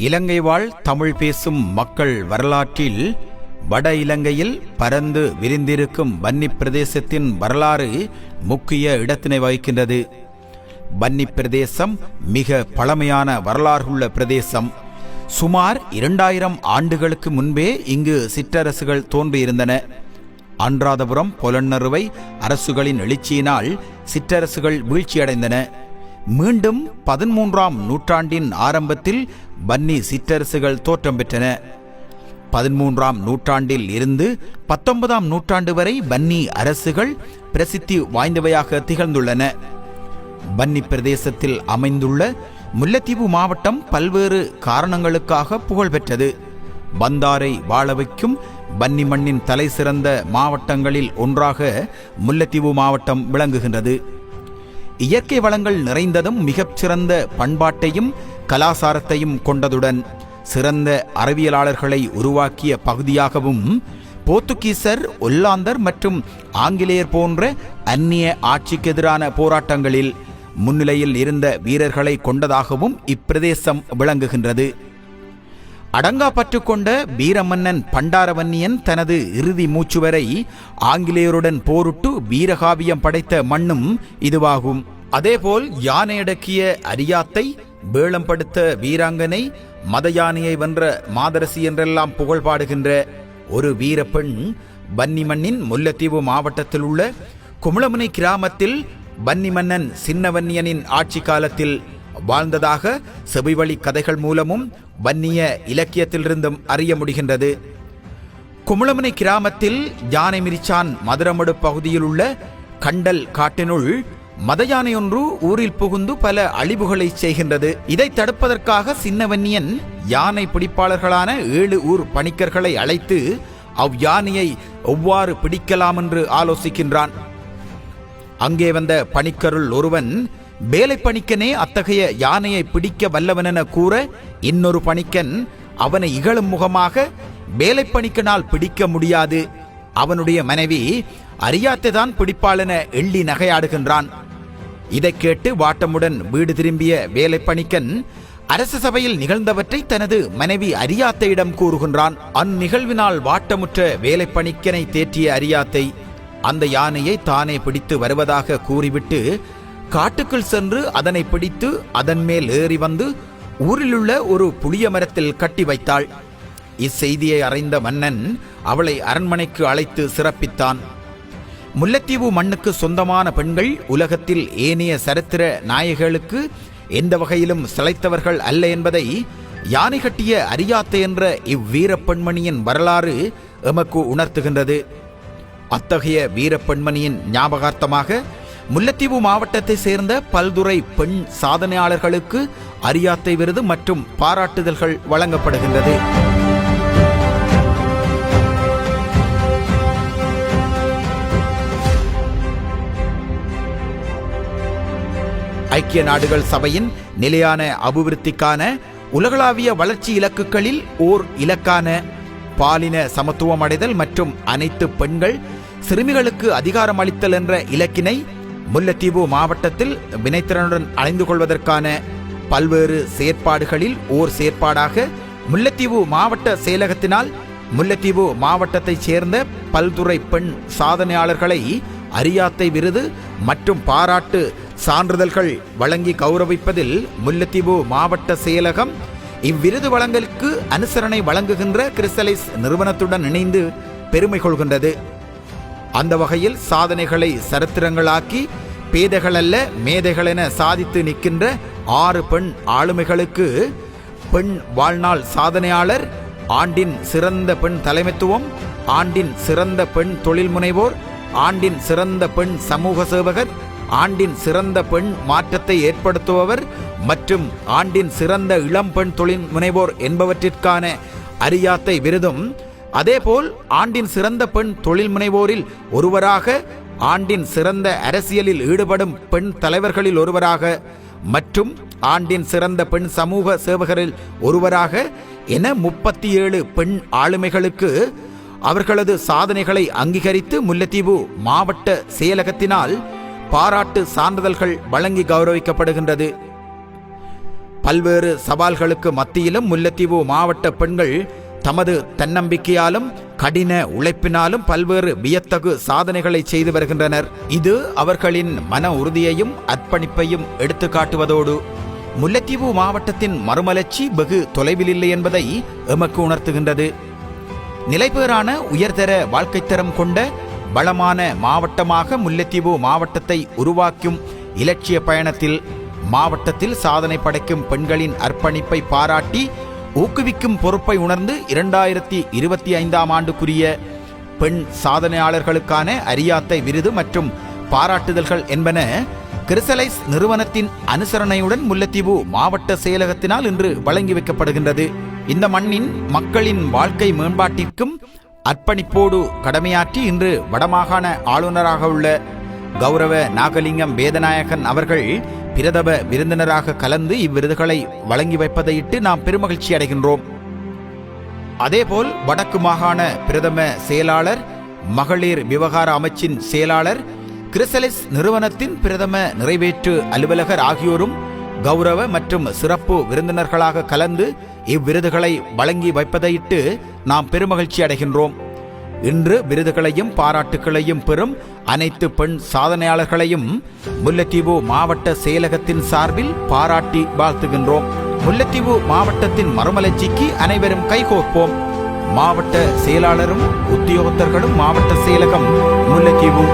இலங்கை வாழ் தமிழ் பேசும் மக்கள் வரலாற்றில் வட இலங்கையில் பரந்து விரிந்திருக்கும் வன்னி பிரதேசத்தின் வரலாறு முக்கிய இடத்தினை வகிக்கின்றது. வன்னி பிரதேசம் மிக பழமையான வரலாறுள்ள பிரதேசம். சுமார் 2000 ஆண்டுகளுக்கு முன்பே இங்கு சிற்றரசுகள் தோன்றியிருந்தன. அனுராதபுரம், பொலன்னறுவை அரசுகளின் எழுச்சியினால் சிற்றரசுகள் வீழ்ச்சியடைந்தன. மீண்டும் 13ஆம் நூற்றாண்டின் ஆரம்பத்தில் வன்னி சிற்றரசுகள் தோற்றம் பெற்றன. 13ஆம் நூற்றாண்டில் இருந்து 19ஆம் நூற்றாண்டு வரை வன்னி அரசுகள் பிரசித்தி வாய்ந்தவையாக திகழ்ந்துள்ளன. வன்னி பிரதேசத்தில் அமைந்துள்ள முல்லைத்தீவு மாவட்டம் பல்வேறு காரணங்களுக்காக புகழ்பெற்றது. பந்தாரை வாழ வைக்கும் வன்னி மண்ணின் தலை சிறந்த மாவட்டங்களில் ஒன்றாக முல்லைத்தீவு மாவட்டம் விளங்குகின்றது. இயற்கை வளங்கள் நிறைந்ததும் மிகச்சிறந்த பண்பாட்டையும் கலாசாரத்தையும் கொண்டதுடன் சிறந்த அறிவியலாளர்களை உருவாக்கிய பகுதியாகவும் போர்த்துகீசர், ஒல்லாந்தர் மற்றும் ஆங்கிலேயர் போன்ற அந்நிய ஆட்சிக்கு எதிரான போராட்டங்களில் முன்னிலையில் இருந்த வீரர்களை கொண்டதாகவும் இப்பிரதேசம் விளங்குகின்றது. அடங்கா பற்று கொண்ட வீரமன்னன் பண்டாரவன்னியன் தனது இறுதி மூச்சு வரை ஆங்கிலேயருடன் போரிட்டு வீரகாவியம் படைத்த மண்ணும் இதுவாகும். அதேபோல் யானையடக்கிய அரியாத்தை, வேளம்படுத்த வீராங்கனை, மத யானையை வென்ற மாதரசி என்றெல்லாம் புகழ்பாடுகின்ற ஒரு வீரப்பெண் வன்னி மண்ணின் முல்லைத்தீவு மாவட்டத்தில் உள்ள குமுளமுனை கிராமத்தில் வன்னி மன்னன் சின்னவன்னியனின் ஆட்சி காலத்தில் வாழ்ந்ததாக செவிவழி கதைகள் மூலமும் வன்னிய இலக்கியத்திலிருந்தும் அறிய முடிகின்றது. குமுளமுனை கிராமத்தில் யானை மிரிச்சான் மதுரமடு பகுதியில் உள்ள கண்டல் காட்டினுள் மத யானை ஒன்று ஊரில் புகுந்து பல அழிவுகளை செய்கின்றது. இதை தடுப்பதற்காக சின்னவன்னியன் யானை பிடிப்பாளர்களான 7 ஊர் பணிக்கர்களை அழைத்து யானையை எவ்வாறு பிடிக்கலாம் என்று ஆலோசிக்கின்றான். அங்கே வந்த பணிக்கருள் ஒருவன் வேலை பணிக்கனே அத்தகைய யானையை பிடிக்க வல்லவனென கூற, இன்னொரு பணிக்கன் அவனை இகழும் முகமாக வேலை பணிக்கனால் பிடிக்க முடியாது, அவனுடைய மனைவி அரியாத்தைதான் பிடிப்பாளென எள்ளி நகையாடுகின்றான். இதை கேட்டு வாட்டமுடன் வீடு திரும்பிய வேலை பணிக்கன் அரச சபையில் நிகழ்ந்தவற்றை தனது மனைவி அரியாத்தையிடம் கூறுகின்றான். அந்நிகழ்வினால் வாட்டமுற்ற வேலை பணிக்கனை தேற்றிய அரியாத்தை அந்த யானையை தானே பிடித்து வருவதாக கூறிவிட்டு காட்டுக்குள் சென்று அதனை பிடித்து அதன் மேல் ஏறி வந்து ஊரிலுள்ள ஒரு புளிய மரத்தில் கட்டி வைத்தாள். இச்செய்தியை அறிந்த மன்னன் அவளை அரண்மனைக்கு அழைத்து சிறப்பித்தான். முல்லைத்தீவு மண்ணுக்கு சொந்தமான பெண்கள் உலகத்தில் ஏனைய சரித்திர நாயகர்களுக்கு எந்த வகையிலும் சிலைத்தவர்கள் அல்ல என்பதை யானை கட்டிய அரியாத்தை என்ற இவ்வீரப்பெண்மணியின் வரலாறு எமக்கு உணர்த்துகின்றது. அத்தகைய வீரப்பெண்மணியின் ஞாபகார்த்தமாக முல்லைத்தீவு மாவட்டத்தை சேர்ந்த பல்துறை பெண் சாதனையாளர்களுக்கு அரியாத்தை விருது மற்றும் பாராட்டுதல்கள் வழங்கப்படுகின்றது. ஐக்கிய நாடுகள் சபையின் நிலையான அபிவிருத்திக்கான உலகளாவிய வளர்ச்சி இலக்குகளில் ஓர் இலக்கான பாலின சமத்துவம் அடைதல் மற்றும் அனைத்து பெண்கள் சிறுமிகளுக்கு அதிகாரம் அளித்தல் என்ற இலக்கினை முல்லைத்தீவு மாவட்டத்தில் வினைத்திறனுடன் அடைந்து கொள்வதற்கான பல்வேறு செயற்பாடுகளில் ஓர் செயற்பாடாக முல்லைத்தீவு மாவட்ட செயலகத்தினால் முல்லைத்தீவு மாவட்டத்தைச் சேர்ந்த பல்துறை பெண் சாதனையாளர்களை அரியாத்தை விருது மற்றும் பாராட்டு சான்றிதழ்கள் வழங்கி கௌரவிப்பதில் முல்லைத்தீவு மாவட்ட செயலகம் இவ்விருது வழங்கலுக்கு அனுசரணை வழங்குகின்ற கிறிஸ்டலைஸ் நிறுவனத்துடன் இணைந்து பெருமை கொள்கின்றது. அந்த வகையில் சாதனைகளை சரித்திரங்களாக்கி பேதைகள் அல்ல மேதைகள் என சாதித்து நிற்கின்ற 6 பெண் ஆளுமைகளுக்கு பெண் வாழ்நாள் சாதனையாளர், ஆண்டின் சிறந்த பெண் தலைமைத்துவம், ஆண்டின் சிறந்த பெண் தொழில் முனைவோர், ஆண்டின் சிறந்த பெண் சமூக சேவகர், ஆண்டின் சிறந்த பெண் மாற்றத்தை ஏற்படுத்துபவர் மற்றும் ஆண்டின் சிறந்த இளம் பெண் தொழில் முனைவோர் என்பவற்றிற்கான அரியாத்தை விருதும், அதேபோல் ஆண்டின் சிறந்த பெண் தொழில் முனைவோரில் ஒருவராக, ஆண்டின் சிறந்த அரசியலில் ஈடுபடும் பெண் தலைவர்களில் ஒருவராக மற்றும் ஆண்டின் சிறந்த பெண் சமூக சேவகரில் ஒருவராக என 37 பெண் ஆளுமைகளுக்கு அவர்களது சாதனைகளை அங்கீகரித்து முல்லைத்தீவு மாவட்ட செயலகத்தினால் பாராட்டு சான்றிதழ்கள் வழங்கி கௌரவிக்கப்படுகின்றது. பல்வேறு சவால்களுக்கு மத்தியிலும் முல்லைத்தீவு மாவட்ட பெண்கள் தமது தன்னம்பிக்கையாலும் கடின உழைப்பினாலும் பல்வேறு வியத்தகு சாதனைகளை செய்து வருகின்றனர். இது அவர்களின் மன உறுதியையும் அர்ப்பணிப்பையும் எடுத்து காட்டுவதோடு முல்லைத்தீவு மாவட்டத்தின் மறுமலர்ச்சி வெகு தொலைவில் இல்லை என்பதை எமக்கு உணர்த்துகின்றது. நிலைபேறான உயர்தர வாழ்க்கை தரம் கொண்ட வளமான மாவட்டமாக முல்லைத்தீவு மாவட்டத்தை உருவாக்கும் இலட்சிய பயணத்தில் மாவட்டத்தில் சாதனை படைக்கும் பெண்களின் அர்ப்பணிப்பை பாராட்டி ஊக்குவிக்கும் பொறுப்பை உணர்ந்து 2025ஆம் ஆண்டுக்குரிய பெண் சாதனையாளர்களுக்கான அரியாத்தை விருது மற்றும் பாராட்டுதல்கள் என்பன கிறிசலைஸ் நிறுவனத்தின் அனுசரணையுடன் முல்லைத்தீவு மாவட்ட செயலகத்தினால் இன்று வழங்கி வைக்கப்படுகின்றது. இந்த மண்ணின் மக்களின் வாழ்க்கை மேம்பாட்டிற்கும் அர்ப்பணிப்போடு கடமையாற்றி இன்று வடமாகாண ஆளுநராக உள்ள கௌரவ நாகலிங்கம் வேதநாயகன் அவர்கள் பிரதம விருந்தினராக கலந்து இவ்விருதுகளை வழங்கி வைப்பதையிட்டு நாம் பெருமகிழ்ச்சி அடைகின்றோம். அதேபோல் வடக்கு மாகாண பிரதம செயலாளர், மகளிர் விவகார அமைச்சின் செயலாளர், கிறிசலிஸ் நிறுவனத்தின் பிரதம நிறைவேற்று அலுவலகர் ஆகியோரும் கௌரவ மற்றும் சிறப்பு விருந்தினர்களாக கலந்து இவ்விருதுகளை வழங்கி வைப்பதையிட்டு நாம் பெருமகிழ்ச்சி அடைகின்றோம். இன்று விருதுகளையும் பாராட்டுகளையும் பெறும் அனைத்து பெண் சாதனையாளர்களையும் முல்லைத்தீவு மாவட்ட செயலகத்தின் சார்பில் பாராட்டி வாழ்த்துகின்றோம். முல்லைத்தீவு மாவட்டத்தின் மறுமலர்ச்சிக்கு அனைவரும் கைகோர்ப்போம். மாவட்ட செயலாளரும் உத்தியோகத்தர்களும் மாவட்ட செயலகம், முல்லைத்தீவு.